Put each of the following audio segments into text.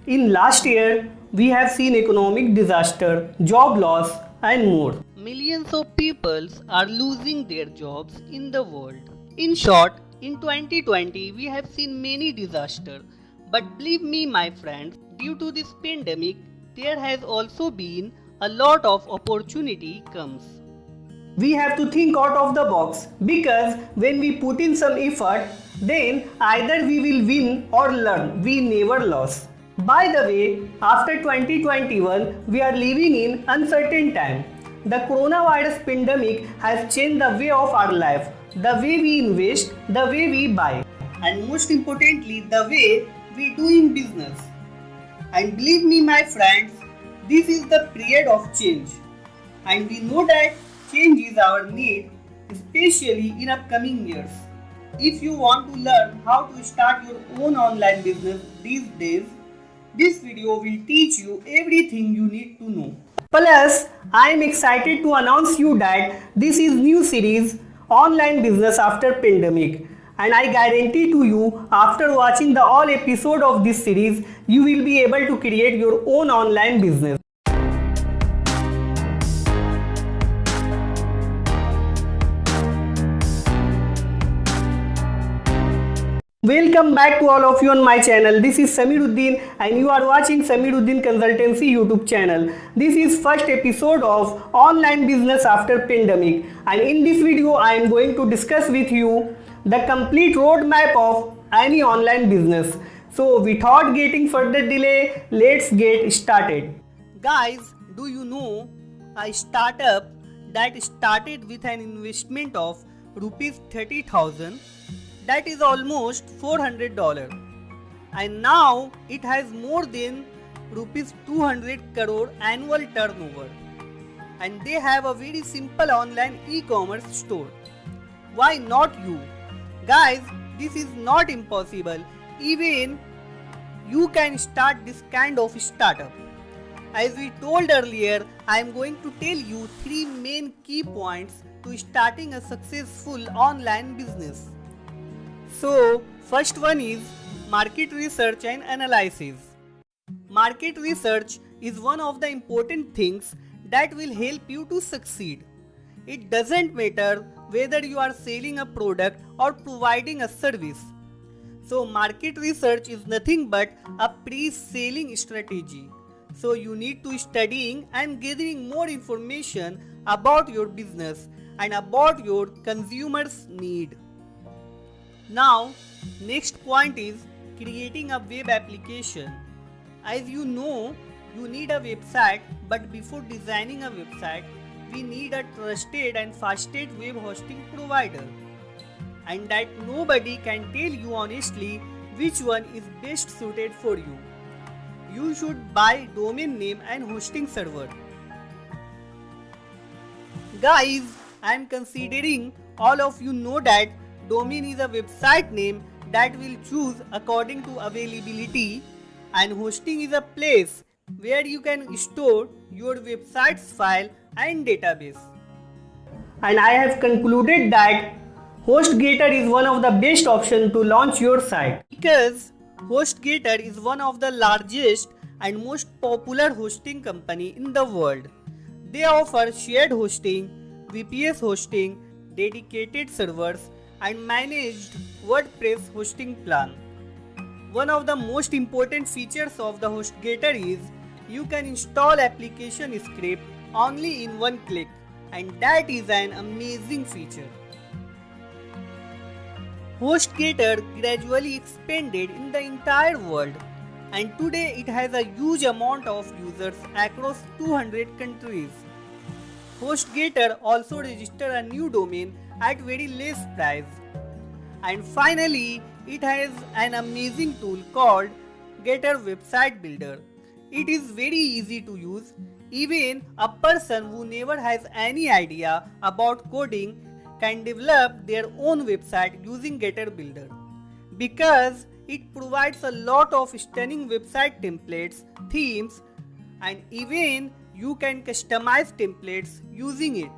In last year, we have seen economic disaster, job loss, and more. Millions of people are losing their jobs in the world. In short, in 2020 we have seen many disasters. But believe me my friends, due to this pandemic there has also been a lot of opportunity comes. We have to think out of the box because when we put in some effort, then either we will win or learn. We never lose. By the way, after 2021, we are living in uncertain time. The coronavirus pandemic has changed the way of our life, the way we invest, the way we buy, and most importantly, the way we do in business. And believe me, my friends, this is the period of change. And we know that change is our need, especially in upcoming years. If you want to learn how to start your own online business these days, this video will teach you everything you need to know. Plus, I am excited to announce you that this is new series Online Business After Pandemic. And I guarantee to you, after watching the all episode of this series, you will be able to create your own online business. Welcome back to all of you on my channel. This is Samiruddin and you are watching Samiruddin Consultancy YouTube channel. This is first episode of Online Business After Pandemic, and in this video I am going to discuss with you the complete roadmap of any online business. So without getting further delay, let's get started. Guys, do you know a startup that started with an investment of rupees 30,000? That is almost $400, and now it has more than rupees 200 crore annual turnover, and they have a very simple online e-commerce store. Why not you? Guys, this is not impossible. Even you can start this kind of startup. As we told earlier, I am going to tell you 3 main key points to starting a successful online business. So, first one is market research and analysis. Market research is one of the important things that will help you to succeed. It doesn't matter whether you are selling a product or providing a service. So, market research is nothing but a pre-selling strategy. So, you need to studying and gathering more information about your business and about your consumers' need. Now, next point is creating a web application. As you know, you need a website, but before designing a website, we need a trusted and fastest web hosting provider. And that nobody can tell you honestly which one is best suited for you. You should buy domain name and hosting server. Guys, I am considering all of you know that domain is a website name that will choose according to availability, and hosting is a place where you can store your website's file and database. And I have concluded that HostGator is one of the best options to launch your site, because HostGator is one of the largest and most popular hosting company in the world. They offer shared hosting, VPS hosting, dedicated servers, and managed WordPress hosting plan. One of the most important features of the HostGator is you can install application script only in one click, and that is an amazing feature. HostGator gradually expanded in the entire world, and today it has a huge amount of users across 200 countries. HostGator also registered a new domain at very less price. And finally, it has an amazing tool called Gator Website Builder. It is very easy to use. Even a person who never has any idea about coding can develop their own website using Gator Builder, because it provides a lot of stunning website templates, themes, and even you can customize templates using it.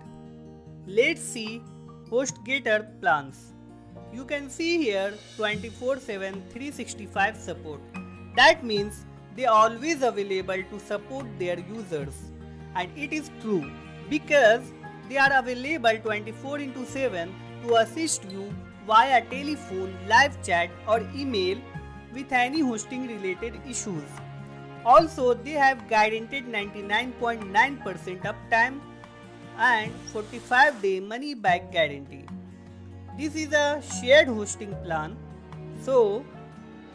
Let's see HostGator plans. You can see here 24/7 365 support. That means they are always available to support their users. And it is true because they are available 24/7 to assist you via telephone, live chat or email with any hosting related issues. Also, they have guaranteed 99.9% uptime and 45-day money back guarantee. This is a shared hosting plan, so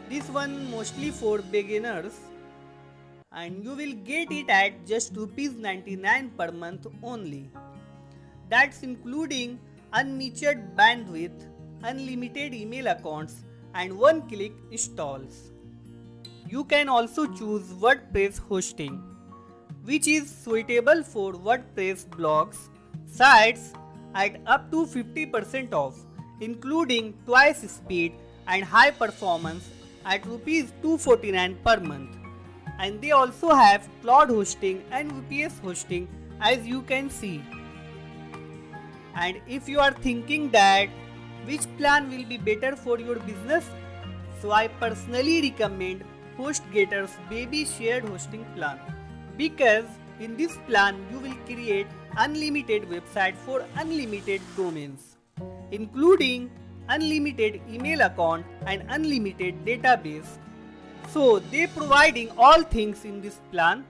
this one mostly for beginners, and you will get it at just ₹99 per month only. That's including unmetered bandwidth, unlimited email accounts and one-click installs. You can also choose WordPress hosting, which is suitable for WordPress blogs, sites at up to 50% off, including twice speed and high performance at ₹249 per month. And they also have cloud hosting and VPS hosting, as you can see. And if you are thinking that which plan will be better for your business, so I personally recommend HostGator's Baby Shared Hosting Plan, because in this plan you will create unlimited website for unlimited domains, including unlimited email account and unlimited database. So they providing all things in this plan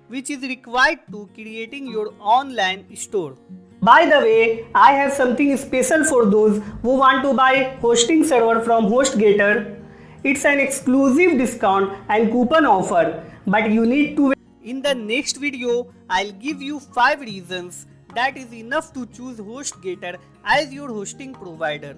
which is required to creating your online store. By the way, I have something special for those who want to buy hosting server from HostGator. It's an exclusive discount and coupon offer, but you need to wait. In the next video, I'll give you 5 reasons that is enough to choose HostGator as your hosting provider.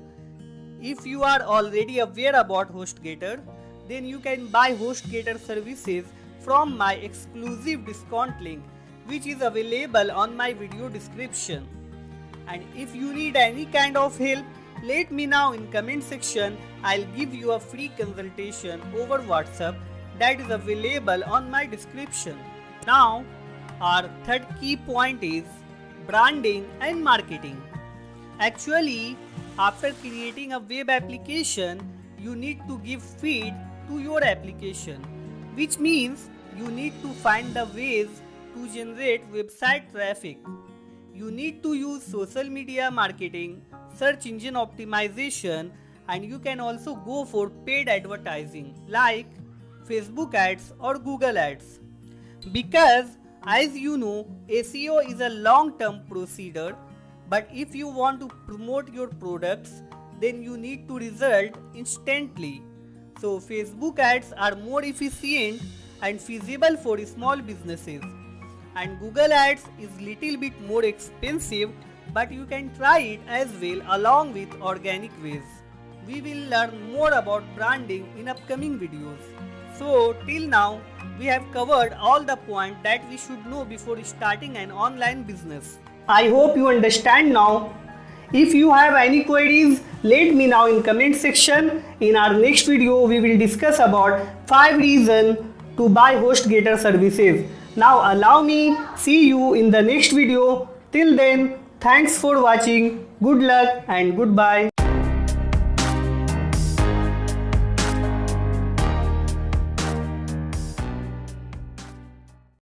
If you are already aware about HostGator, then you can buy HostGator services from my exclusive discount link, which is available on my video description. And if you need any kind of help, let me know in comment section. I'll give you a free consultation over WhatsApp that is available on my description. Now, our third key point is branding and marketing. Actually, after creating a web application, you need to give feed to your application, which means you need to find the ways to generate website traffic. You need to use social media marketing, search engine optimization, and you can also go for paid advertising like Facebook ads or Google ads. Because as you know, SEO is a long-term procedure, but if you want to promote your products, then you need to result instantly. So Facebook ads are more efficient and feasible for small businesses, and Google ads is little bit more expensive, but you can try it as well along with organic ways. We will learn more about branding in upcoming videos. So till now, we have covered all the points that we should know before starting an online business. I hope you understand now. If you have any queries, let me know in comment section. In our next video, we will discuss about 5 reasons to buy HostGator services. Now allow me see you in the next video. Till then, thanks for watching. Good luck and goodbye.